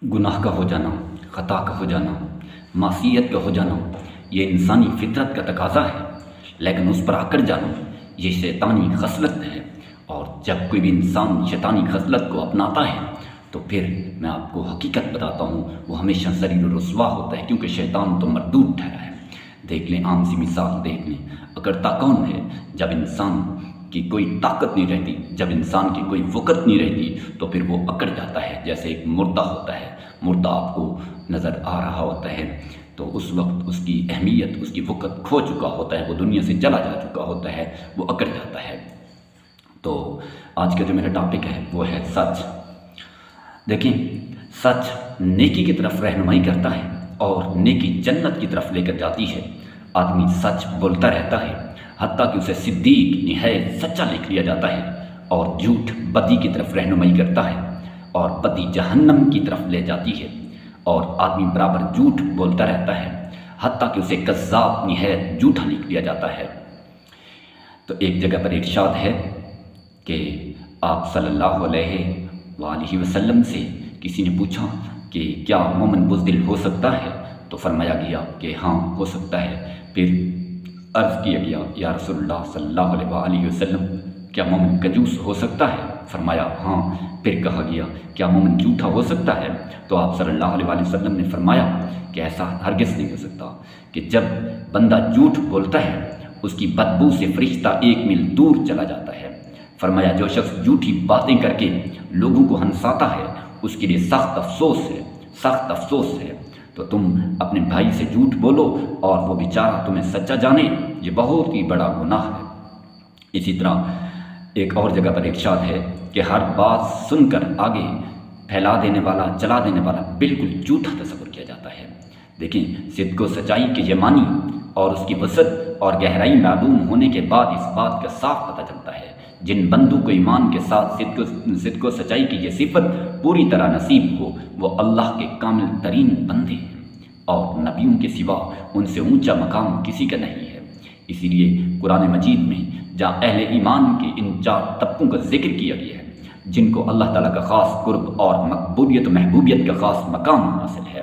گناہ کا ہو جانا، خطا کا ہو جانا، معصیت کا ہو جانا، یہ انسانی فطرت کا تقاضا ہے، لیکن اس پر اکڑ جانا یہ شیطانی خصلت ہے۔ اور جب کوئی بھی انسان شیطانی خصلت کو اپناتا ہے تو پھر میں آپ کو حقیقت بتاتا ہوں، وہ ہمیشہ ذلیل و رسوا ہوتا ہے، کیونکہ شیطان تو مردود ٹھہرا ہے۔ دیکھ لیں، عام سی مثال دیکھ لیں، اکڑتا کون ہے؟ جب انسان کی کوئی طاقت نہیں رہتی، جب انسان کی کوئی وقت نہیں رہتی تو پھر وہ اکڑ جاتا ہے، جیسے ایک مردہ ہوتا ہے۔ مردہ آپ کو نظر آ رہا ہوتا ہے تو اس وقت اس کی اہمیت، اس کی وقت کھو چکا ہوتا ہے، وہ دنیا سے چلا جا چکا ہوتا ہے، وہ اکڑ جاتا ہے۔ تو آج کا جو میرا ٹاپک ہے وہ ہے سچ۔ دیکھیں، سچ نیکی کی طرف رہنمائی کرتا ہے اور نیکی جنت کی طرف لے کر جاتی ہے۔ آدمی سچ بولتا رہتا ہے، حتیٰ کہ اسے صدیق نہایت سچا لکھ لیا جاتا ہے، اور جھوٹ بدی کی طرف رہنمائی کرتا ہے اور بدی جہنم کی طرف لے جاتی ہے، اور آدمی برابر جھوٹ بولتا رہتا ہے، حتیٰ کہ اسے کذاب نہایت جھوٹا لکھ لیا جاتا ہے۔ تو ایک جگہ پر ارشاد ہے کہ آپ صلی اللہ علیہ وآلہ وسلم سے کسی نے پوچھا کہ کیا مومن بزدل ہو سکتا ہے؟ تو فرمایا گیا کہ ہاں ہو سکتا ہے۔ پھر عرض کیا گیا، یا رسول اللہ صلی اللہ علیہ وآلہ وسلم، کیا مومن کنجوس ہو سکتا ہے؟ فرمایا ہاں۔ پھر کہا گیا، کیا مومن جھوٹا ہو سکتا ہے؟ تو آپ صلی اللہ علیہ وآلہ وسلم نے فرمایا کہ ایسا ہرگز نہیں ہو سکتا، کہ جب بندہ جھوٹ بولتا ہے اس کی بدبو سے فرشتہ 1 میل دور چلا جاتا ہے۔ فرمایا جو شخص جھوٹی باتیں کر کے لوگوں کو ہنساتا ہے اس کے لیے سخت افسوس ہے، سخت افسوس ہے۔ تو تم اپنے بھائی سے جھوٹ بولو اور وہ بیچارہ تمہیں سچا جانے، یہ بہت ہی بڑا گناہ ہے۔ اسی طرح ایک اور جگہ پر ارشاد ہے کہ ہر بات سن کر آگے پھیلا دینے والا، چلا دینے والا بالکل جھوٹا تصور کیا جاتا ہے۔ دیکھیں، صدق و سچائی کے یہ معنی اور اس کی وسعت اور گہرائی معلوم ہونے کے بعد اس بات کا صاف پتہ چلتا ہے، جن بندوں کو ایمان کے ساتھ صدق و سچائی کی یہ صفت پوری طرح نصیب ہو، وہ اللہ کے کامل ترین بندے ہیں، اور نبیوں کے سوا ان سے اونچا مقام کسی کا نہیں ہے۔ اسی لیے قرآن مجید میں جہاں اہل ایمان کے ان 4 طبقوں کا ذکر کیا گیا ہے، جن کو اللہ تعالیٰ کا خاص قرب اور مقبولیت و محبوبیت کا خاص مقام حاصل ہے،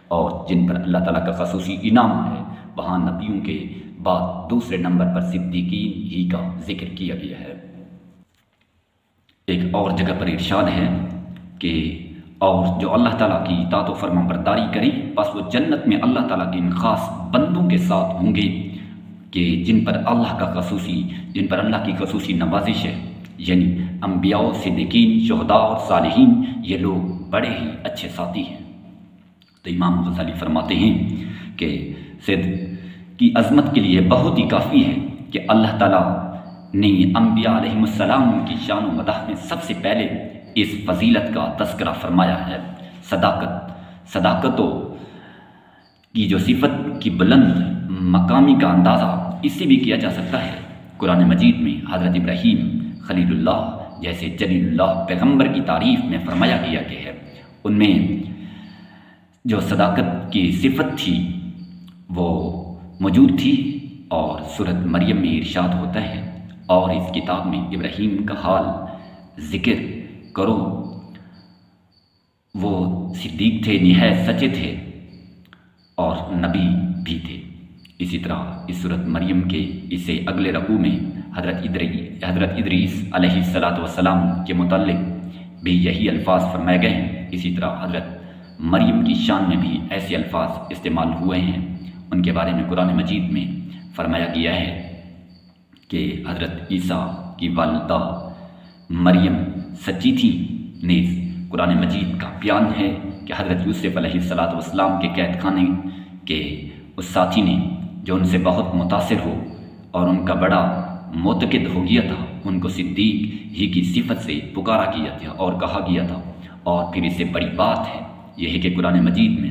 اور جن پر اللہ تعالیٰ کا خصوصی انعام ہے، وہاں نبیوں کے بعد دوسرے نمبر پر صدیقین ہی کا ذکر کیا گیا ہے۔ ایک اور جگہ پر ارشاد ہے کہ اور جو اللہ تعالیٰ کی اطاعت و فرما برداری کریں بس وہ جنت میں اللہ تعالیٰ کے ان خاص بندوں کے ساتھ ہوں گے کہ جن پر اللہ کی خصوصی نوازش ہے، یعنی انبیاء، صدیقین، شہداء اور صالحین، یہ لوگ بڑے ہی اچھے ساتھی ہیں۔ تو امام غزالی فرماتے ہیں کہ صدق کی عظمت کے لیے بہت ہی کافی ہے کہ اللہ تعالیٰ نے انبیاء علیہ السلام کی شان و مدح میں سب سے پہلے اس فضیلت کا تذکرہ فرمایا ہے۔ صداقتوں کی جو صفت کی بلند مقامی کا اندازہ اس سے بھی کیا جا سکتا ہے۔ قرآن مجید میں حضرت ابراہیم خلیل اللہ جیسے جلیل اللہ پیغمبر کی تعریف میں فرمایا گیا کہ ہے، ان میں جو صداقت کی صفت تھی وہ موجود تھی، اور سورۃ مریم میں ارشاد ہوتا ہے، اور اس کتاب میں ابراہیم کا حال ذکر کرو، وہ صدیق تھے، نہایت سچے تھے اور نبی بھی تھے۔ اسی طرح اس سورۃ مریم کے اسے اگلے رکوع میں حضرت ادریس علیہ السلام کے متعلق بھی یہی الفاظ فرمائے گئے ہیں۔ اسی طرح حضرت مریم کی شان میں بھی ایسے الفاظ استعمال ہوئے ہیں۔ ان کے بارے میں قرآن مجید میں فرمایا گیا ہے کہ حضرت عیسیٰ کی والدہ مریم سچی تھی، نیز قرآن مجید کا بیان ہے کہ حضرت یوسف علیہ السلام کے قید خانے کے اس ساتھی نے جو ان سے بہت متاثر ہو اور ان کا بڑا معتقد ہو گیا تھا، ان کو صدیق ہی کی صفت سے پکارا گیا تھا اور کہا گیا تھا۔ اور پھر اس سے بڑی بات ہے یہ ہے کہ قرآن مجید میں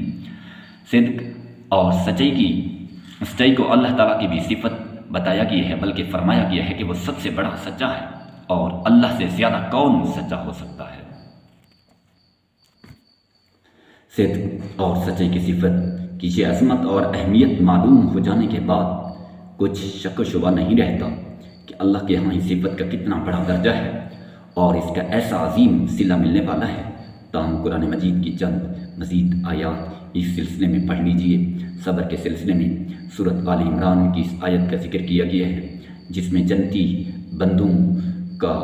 صدق اور سچائی کو اللہ تعالیٰ کی بھی صفت بتایا گیا ہے، بلکہ فرمایا گیا ہے کہ وہ سب سے بڑا سچا ہے، اور اللہ سے زیادہ کون سچا ہو سکتا ہے۔ صدق اور سچائی کی صفت کی یہ عظمت اور اہمیت معلوم ہو جانے کے بعد کچھ شک و شبہ نہیں رہتا کہ اللہ کے ہاں اس صفت کا کتنا بڑا درجہ ہے اور اس کا ایسا عظیم صلہ ملنے والا ہے۔ تاہم قرآن مجید کی چند مزید آیات اس سلسلے میں پڑھ لیجئے۔ صبر کے سلسلے میں سورۃ آل عمران کی اس آیت کا ذکر کیا گیا ہے جس میں جنتی بندوں کا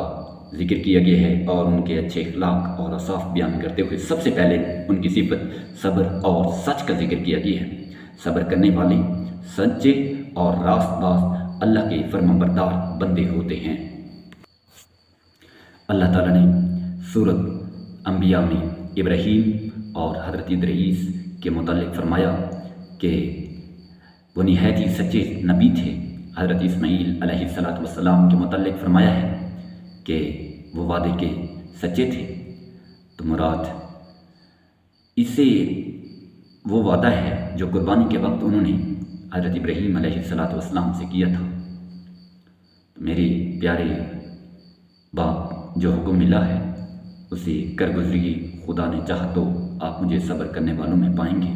ذکر کیا گیا ہے اور ان کے اچھے اخلاق اور اوصاف بیان کرتے ہوئے سب سے پہلے ان کی صفت صبر اور سچ کا ذکر کیا گیا ہے۔ صبر کرنے والے سچے اور راست باز اللہ کے فرمانبردار بندے ہوتے ہیں۔ اللہ تعالیٰ نے سورۃ انبیاء میں ابراہیم اور حضرت ادریس کے متعلق فرمایا کہ وہ نہایت ہی سچے نبی تھے۔ حضرت اسماعیل علیہ السلام کے متعلق فرمایا ہے کہ وہ وعدے کے سچے تھے، تو مراد اس سے وہ وعدہ ہے جو قربانی کے وقت انہوں نے حضرت ابراہیم علیہ السلام سے کیا تھا۔ میرے پیارے باپ جو حکم ملا ہے اسے کر گزریے، خدا نے چاہا تو آپ مجھے صبر کرنے والوں میں پائیں گے۔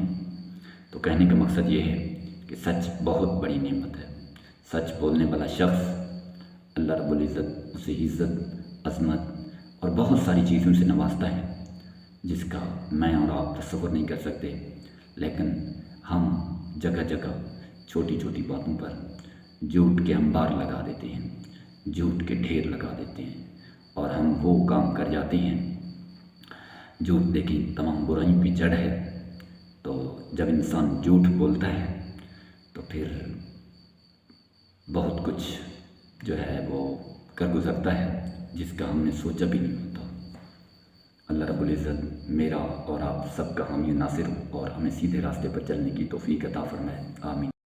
تو کہنے کا مقصد یہ ہے کہ سچ بہت بڑی نعمت ہے۔ سچ بولنے والا شخص اللہ رب العزت اسے عزت، عظمت اور بہت ساری چیزوں سے نوازتا ہے جس کا میں اور آپ تصور نہیں کر سکتے، لیکن ہم جگہ جگہ چھوٹی چھوٹی باتوں پر جھوٹ کے انبار لگا دیتے ہیں، جھوٹ کے ڈھیر لگا دیتے ہیں اور ہم وہ کام کر جاتے ہیں۔ جھوٹ دیکھیں تمام برائیوں کی جڑ ہے، تو جب انسان جھوٹ بولتا ہے تو پھر بہت کچھ جو ہے وہ کر گزرتا ہے جس کا ہم نے سوچا بھی نہیں ہوتا۔ اللہ رب العزت میرا اور آپ سب کا حامی ناصر ہو اور ہمیں سیدھے راستے پر چلنے کی توفیق عطا فرمائے، آمین۔